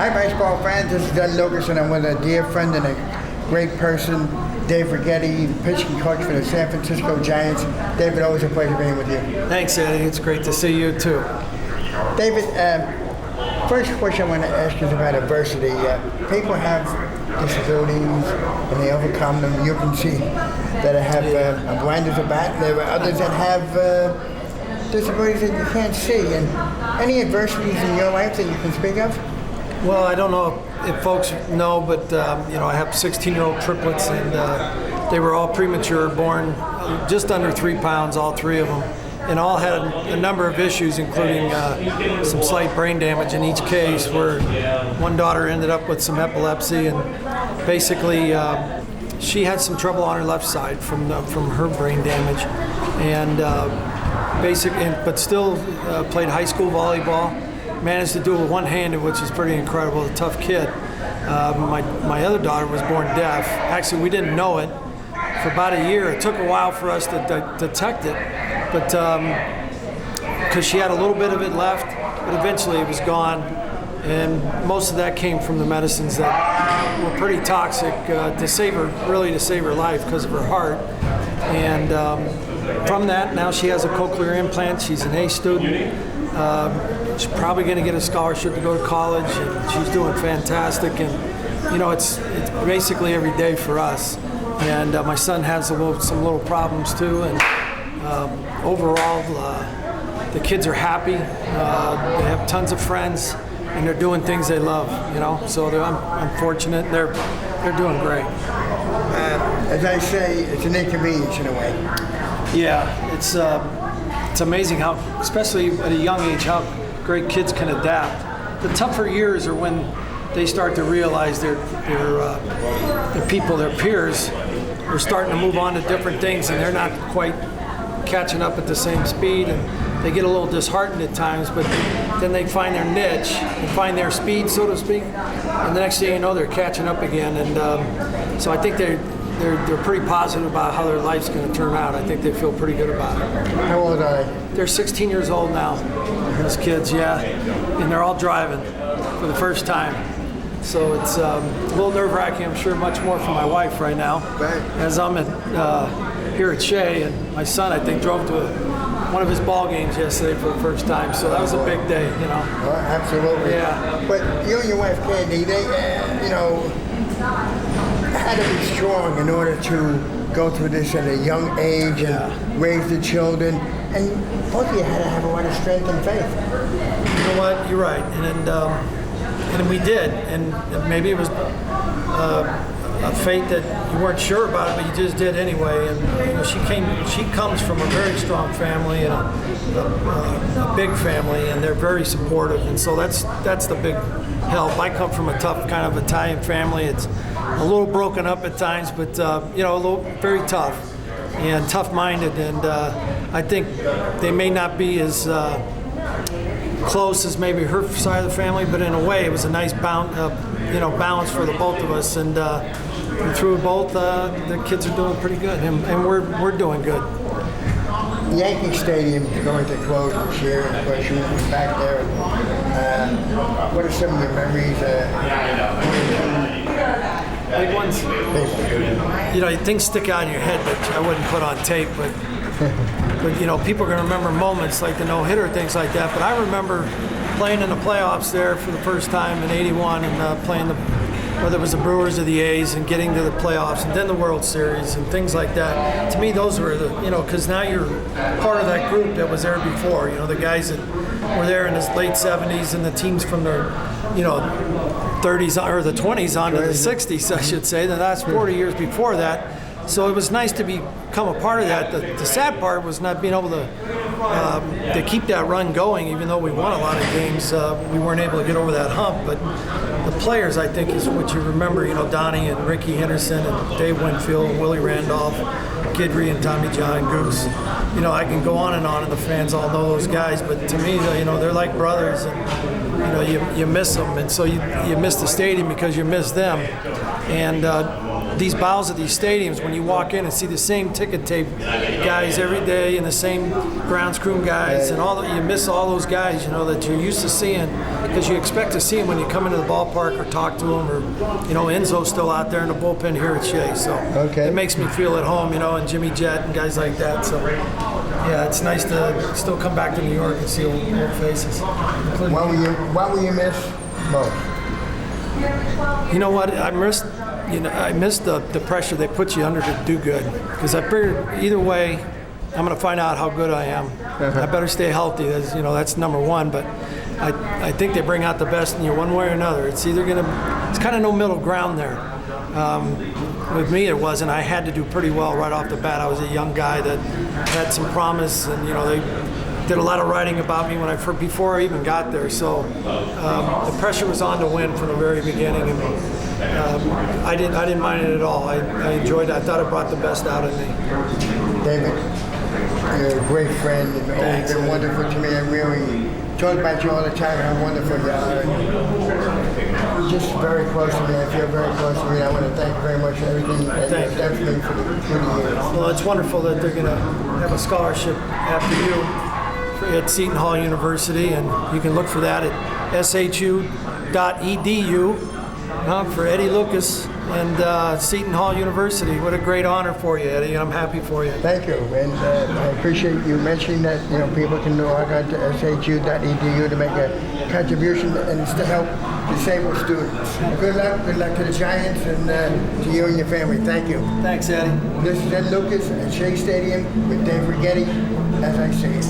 Hi, baseball fans. This is Ed Lucas, and I'm with a dear friend and a great person, Dave Righetti, pitching coach for the San Francisco Giants. David, always a pleasure being with you. Thanks, Eddie. It's great to see you, too. David, first question I want to ask you is about adversity. People have disabilities, and they overcome them. You can see that I have a blind as a bat. There are others that have disabilities that you can't see. And any adversities in your life that you can speak of? Well, I don't know if folks know, but I have 16-year-old triplets, and they were all premature, born just under 3 pounds, all three of them, and all had a number of issues, including some slight brain damage in each case, where one daughter ended up with some epilepsy, and basically she had some trouble on her left side from her brain damage, and but still played high school volleyball. Managed to do it one-handed, which is pretty incredible. A tough kid. My other daughter was born deaf. Actually, we didn't know it for about a year. It took a while for us to detect it, but because she had a little bit of it left, but eventually it was gone. And most of that came from the medicines that were pretty toxic to save her life because of her heart. And from that, now she has a cochlear implant. She's an A student. She's probably going to get a scholarship to go to college, and she's doing fantastic. And it's basically every day for us. And my son has some little problems too. And overall, the kids are happy. They have tons of friends, and they're doing things they love. So I'm fortunate. They're doing great. As I say, it's an inconvenience in a way. Yeah, it's amazing how, especially at a young age, how great kids can adapt. The tougher years are when they start to realize their people, their peers, are starting to move on to different things, and they're not quite catching up at the same speed, and they get a little disheartened at times, but then they find their niche and find their speed, so to speak, and the next thing you know, they're catching up again. And so I think they're pretty positive about how their life's going to turn out. I think they feel pretty good about it. How old are they? They're 16 years old now, those kids, yeah. And they're all driving for the first time. So it's a little nerve-wracking, I'm sure, much more for my wife right now. Right. As I'm here at Shea, and my son, I think, drove to one of his ball games yesterday for the first time. So that was a big day, Oh, absolutely. Yeah. But you and your wife, Candy, they, had to be strong in order to go through this at a young age and raise the children. And both of you had to have a lot of strength and faith. You know what? You're right. And we did. And maybe it was a fate that you weren't sure about it, but you just did anyway. And she comes from a very strong family and a big family, and they're very supportive. And so that's the big help. I come from a tough kind of Italian family. It's a little broken up at times, but a little very tough and tough-minded. And I think they may not be as close as maybe her side of the family, but in a way, it was a nice balance for the both of us. And through both, the kids are doing pretty good, and we're doing good. Yankee Stadium is going to close this year, and of course you will be back there. What are some of your memories? Big ones. Things stick out in your head that I wouldn't put on tape, but people are going to remember moments like the no-hitter, things like that. But I remember playing in the playoffs there for the first time in '81, and playing whether it was the Brewers or the A's, and getting to the playoffs, and then the World Series and things like that. To me, those were because now you're part of that group that was there before. The guys that were there in the late '70s, and the teams from the 30s or the 20s on to the 60s, I should say. The last 40 years before that. So it was nice to become a part of that. The sad part was not being able to keep that run going, even though we won a lot of games. We weren't able to get over that hump. But the players, I think, is what you remember. Donnie and Ricky Henderson and Dave Winfield and Willie Randolph, Guidry and Tommy John Goose. I can go on, and the fans all know those guys. But to me, they're like brothers, and you miss them, and so you miss the stadium because you miss them. And these bowels of these stadiums, when you walk in and see the same ticket tape guys every day and the same grounds crew guys and you miss all those guys, that you're used to seeing, because you expect to see them when you come into the ballpark or talk to them, or Enzo's still out there in the bullpen here at Shea, so it makes me feel at home, and Jimmy Jett and guys like that. So yeah, it's nice to still come back to New York and see old faces. What will you miss most? You know what? I miss the pressure they put you under to do good, because I figured either way, I'm going to find out how good I am. I better stay healthy. That's number one. But I think they bring out the best in you one way or another. It's kind of no middle ground there. With me, it wasn't. I had to do pretty well right off the bat. I was a young guy that had some promise, and they did a lot of writing about me before I even got there. So the pressure was on to win from the very beginning, and I didn't mind it at all. I enjoyed it. I thought it brought the best out of me. David, you're a great friend, and always been wonderful to me. I really talk about you all the time, how wonderful you are. You're just very close to me. I feel very close to me. I want to thank you very much for everything that you've done for me for the years. Well, it's wonderful that they're going to have a scholarship after you at Seton Hall University, and you can look for that at shu.edu for Eddie Lucas and Seton Hall University. What a great honor for you, Eddie, and I'm happy for you. Thank you, and I appreciate you mentioning that people can log on to shu.edu to make a contribution and it's to help disabled students. Good luck to the Giants and to you and your family. Thank you. Thanks, Eddie. This is Ed Lucas at Shea Stadium with Dave Righetti, as I say it.